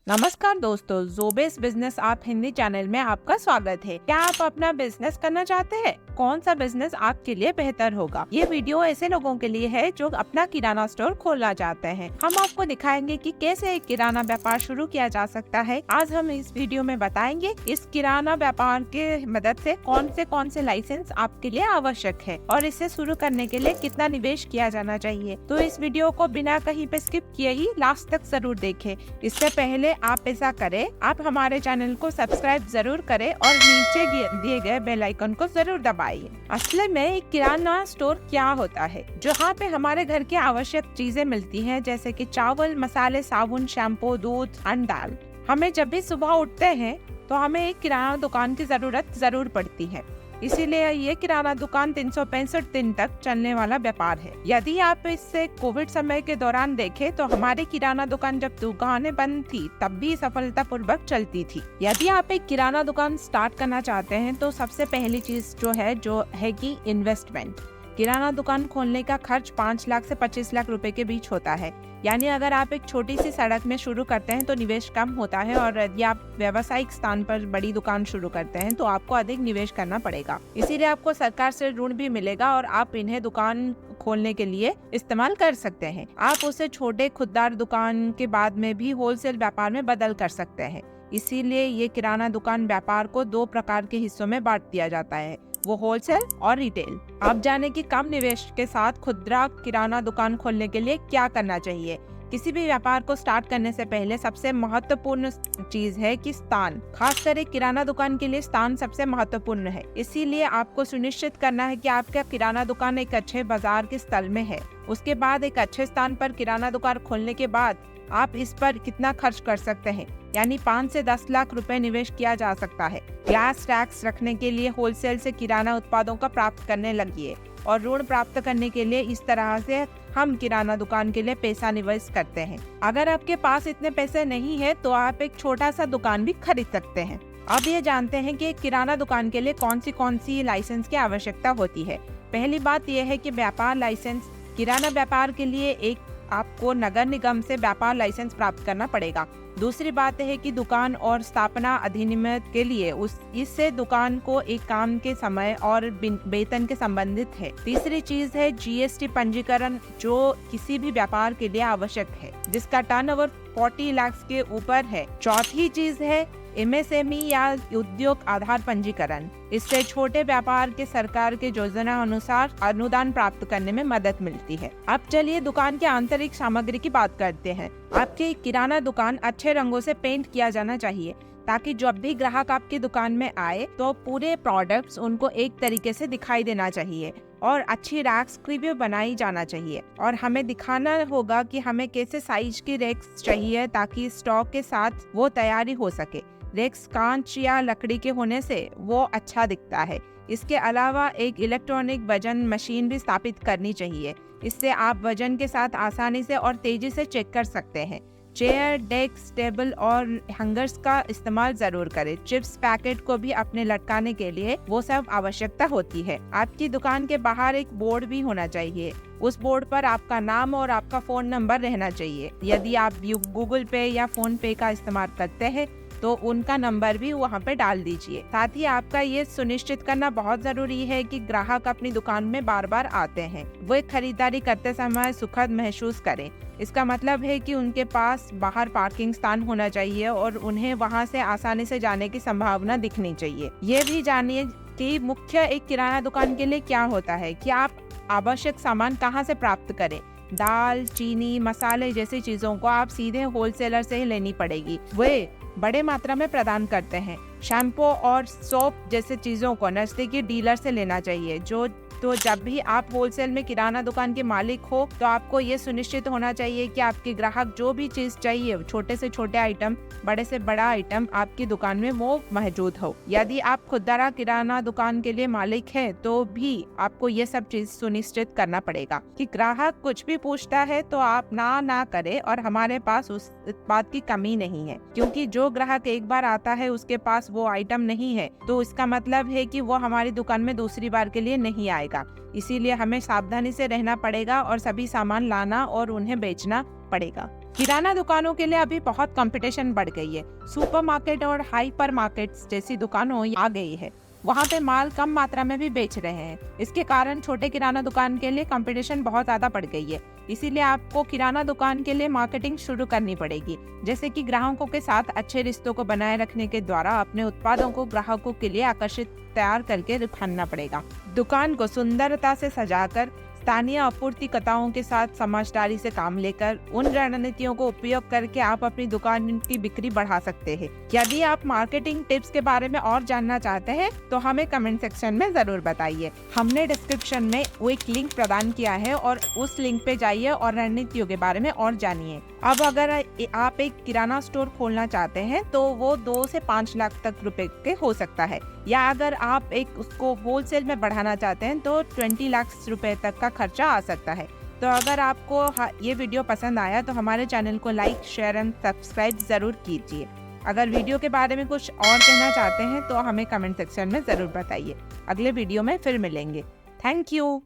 नमस्कार दोस्तों, जोबेस बिजनेस आप हिंदी चैनल में आपका स्वागत है। क्या आप अपना बिजनेस करना चाहते हैं? कौन सा बिजनेस आपके लिए बेहतर होगा? ये वीडियो ऐसे लोगों के लिए है जो अपना किराना स्टोर खोलना चाहते हैं। हम आपको दिखाएंगे कि कैसे एक किराना व्यापार शुरू किया जा सकता है। आज हम इस वीडियो में बताएंगे इस किराना व्यापार के मदद से कौन से लाइसेंस आपके लिए आवश्यक है और इसे शुरू करने के लिए कितना निवेश किया जाना चाहिए। तो इस वीडियो को बिना कहीं पे स्किप किए ही लास्ट तक जरूर देखें। इससे पहले आप ऐसा करें, आप हमारे चैनल को सब्सक्राइब जरूर करें और नीचे दिए गए बेल आइकन को जरूर दबाइए। असल में एक किराना स्टोर क्या होता है? जहाँ पे हमारे घर की आवश्यक चीजें मिलती हैं, जैसे कि चावल, मसाले, साबुन, शैम्पू, दूध, अन्न, दाल। हमें जब भी सुबह उठते हैं तो हमें एक किराना दुकान की जरूरत जरूर पड़ती है। इसीलिए ये किराना दुकान 365 दिन तक चलने वाला व्यापार है। यदि आप इससे कोविड समय के दौरान देखें तो हमारी किराना दुकान जब दुकानें बंद थी तब भी सफलतापूर्वक चलती थी। यदि आप एक किराना दुकान स्टार्ट करना चाहते हैं तो सबसे पहली चीज जो है कि इन्वेस्टमेंट। किराना दुकान खोलने का खर्च 5 लाख से 25 लाख रुपए के बीच होता है। यानी अगर आप एक छोटी सी सड़क में शुरू करते हैं तो निवेश कम होता है, और यदि आप व्यावसायिक स्थान पर बड़ी दुकान शुरू करते हैं तो आपको अधिक निवेश करना पड़ेगा। इसीलिए आपको सरकार से ऋण भी मिलेगा और आप इन्हें दुकान खोलने के लिए इस्तेमाल कर सकते हैं। आप उसे छोटे खुददार दुकान के बाद में भी होलसेल व्यापार में बदल कर सकते हैं। इसीलिए ये किराना दुकान व्यापार को 2 प्रकार के हिस्सों में बांट दिया जाता है, वो होलसेल और रिटेल। आप जाने कि कम निवेश के साथ खुदरा किराना दुकान खोलने के लिए क्या करना चाहिए। किसी भी व्यापार को स्टार्ट करने से पहले सबसे महत्वपूर्ण चीज है कि स्थान। खासकर एक किराना दुकान के लिए स्थान सबसे महत्वपूर्ण है। इसीलिए आपको सुनिश्चित करना है कि आपका किराना दुकान एक अच्छे बाजार के स्थल में है। उसके बाद एक अच्छे स्थान पर किराना दुकान खोलने के बाद आप इस पर कितना खर्च कर सकते हैं, यानी 5 से 10 लाख रुपए निवेश किया जा सकता है। गैस टैक्स रखने के लिए होलसेल से किराना उत्पादों का प्राप्त करने लगिए, और ऋण प्राप्त करने के लिए इस तरह से हम किराना दुकान के लिए पैसा निवेश करते हैं। अगर आपके पास इतने पैसे नहीं है तो आप एक छोटा सा दुकान भी खरीद सकते हैं। अब ये जानते हैं कि एक किराना दुकान के लिए कौन सी लाइसेंस की आवश्यकता होती है। पहली बात यह है कि व्यापार लाइसेंस। किराना व्यापार के लिए आपको नगर निगम से व्यापार लाइसेंस प्राप्त करना पड़ेगा। दूसरी बात है कि दुकान और स्थापना अधिनियम के लिए इससे दुकान को एक काम के समय और वेतन के संबंधित है। तीसरी चीज है जीएसटी पंजीकरण, जो किसी भी व्यापार के लिए आवश्यक है जिसका टर्नओवर 40 लाख के ऊपर है। चौथी चीज है एमएसएमई या उद्योग आधार पंजीकरण। इससे छोटे व्यापार के सरकार के योजना अनुसार अनुदान प्राप्त करने में मदद मिलती है। अब चलिए दुकान के आंतरिक सामग्री की बात करते हैं। आपके किराना दुकान अच्छे रंगों से पेंट किया जाना चाहिए ताकि जब भी ग्राहक आपकी दुकान में आए तो पूरे प्रोडक्ट्स उनको एक तरीके से दिखाई देना चाहिए, और अच्छी रैक्स की भी बनाई जाना चाहिए। और हमें दिखाना होगा कि हमें कैसे साइज की रैक्स चाहिए ताकि स्टॉक के साथ वो तैयारी हो सके। रैक्स कांच या लकड़ी के होने से वो अच्छा दिखता है। इसके अलावा एक इलेक्ट्रॉनिक वजन मशीन भी स्थापित करनी चाहिए। इससे आप वजन के साथ आसानी से और तेजी से चेक कर सकते हैं। चेयर, डेस्क, टेबल और हैंगर्स का इस्तेमाल जरूर करें। चिप्स पैकेट को भी अपने लटकाने के लिए वो सब आवश्यकता होती है। आपकी दुकान के बाहर एक बोर्ड भी होना चाहिए। उस बोर्ड पर आपका नाम और आपका फोन नंबर रहना चाहिए। यदि आप गूगल पे या फोन पे का इस्तेमाल करते हैं तो उनका नंबर भी वहाँ पे डाल दीजिए। साथ ही आपका ये सुनिश्चित करना बहुत जरूरी है कि ग्राहक अपनी दुकान में बार बार आते हैं, वो खरीदारी करते समय सुखद महसूस करें। इसका मतलब है कि उनके पास बाहर पार्किंग स्थान होना चाहिए और उन्हें वहाँ से आसानी से जाने की संभावना दिखनी चाहिए। ये भी जानिए कि मुख्य एक किराना दुकान के लिए क्या होता है कि आप आवश्यक सामान कहाँ से प्राप्त करें। दाल, चीनी, मसाले जैसी चीजों को आप सीधे होलसेलर से ही लेनी पड़ेगी। वे बड़े मात्रा में प्रदान करते हैं। शैम्पू और सोप जैसे चीजों को नजदीकी डीलर से लेना चाहिए। तो जब भी आप होलसेल में किराना दुकान के मालिक हो तो आपको ये सुनिश्चित होना चाहिए कि आपके ग्राहक जो भी चीज चाहिए, छोटे से छोटे आइटम, बड़े से बड़ा आइटम, आपकी दुकान में वो मौजूद हो। यदि आप खुदरा किराना दुकान के लिए मालिक है तो भी आपको ये सब चीज सुनिश्चित करना पड़ेगा कि ग्राहक कुछ भी पूछता है तो आप ना करें और हमारे पास उस उत्पाद की कमी नहीं है। क्योंकि जो ग्राहक एक बार आता है उसके पास वो आइटम नहीं है तो इसका मतलब है कि वो हमारी दुकान में दूसरी बार के लिए नहीं आएगा। इसीलिए हमें सावधानी से रहना पड़ेगा और सभी सामान लाना और उन्हें बेचना पड़ेगा। किराना दुकानों के लिए अभी बहुत कंपटीशन बढ़ गई है। सुपरमार्केट और हाइपर मार्केट्स जैसी दुकानों आ गई है। वहाँ पे माल कम मात्रा में भी बेच रहे हैं। इसके कारण छोटे किराना दुकान के लिए कंपटीशन बहुत ज्यादा बढ़ गई है। इसीलिए आपको किराना दुकान के लिए मार्केटिंग शुरू करनी पड़ेगी, जैसे कि ग्राहकों के साथ अच्छे रिश्तों को बनाए रखने के द्वारा अपने उत्पादों को ग्राहकों के लिए आकर्षित तैयार करके दिखाना पड़ेगा। दुकान को सुंदरता से सजाकर स्थानीय आपूर्तिकर्ताओं के साथ समझदारी से काम लेकर उन रणनीतियों को उपयोग करके आप अपनी दुकान की बिक्री बढ़ा सकते हैं। यदि आप मार्केटिंग टिप्स के बारे में और जानना चाहते हैं तो हमें कमेंट सेक्शन में जरूर बताइए। हमने डिस्क्रिप्शन में वो एक लिंक प्रदान किया है और उस लिंक पे जाइए और रणनीतियों के बारे में और जानिए। अब अगर आप एक किराना स्टोर खोलना चाहते हैं तो वो 2 से 5 लाख तक रुपए के हो सकता है, या अगर आप उसको होलसेल में बढ़ाना चाहते हैं तो 20 लाख रुपए तक का खर्चा आ सकता है। तो अगर आपको ये वीडियो पसंद आया तो हमारे चैनल को लाइक, शेयर एंड सब्सक्राइब जरूर कीजिए। अगर वीडियो के बारे में कुछ और कहना चाहते हैं तो हमें कमेंट सेक्शन में जरूर बताइए। अगले वीडियो में फिर मिलेंगे। Thank you.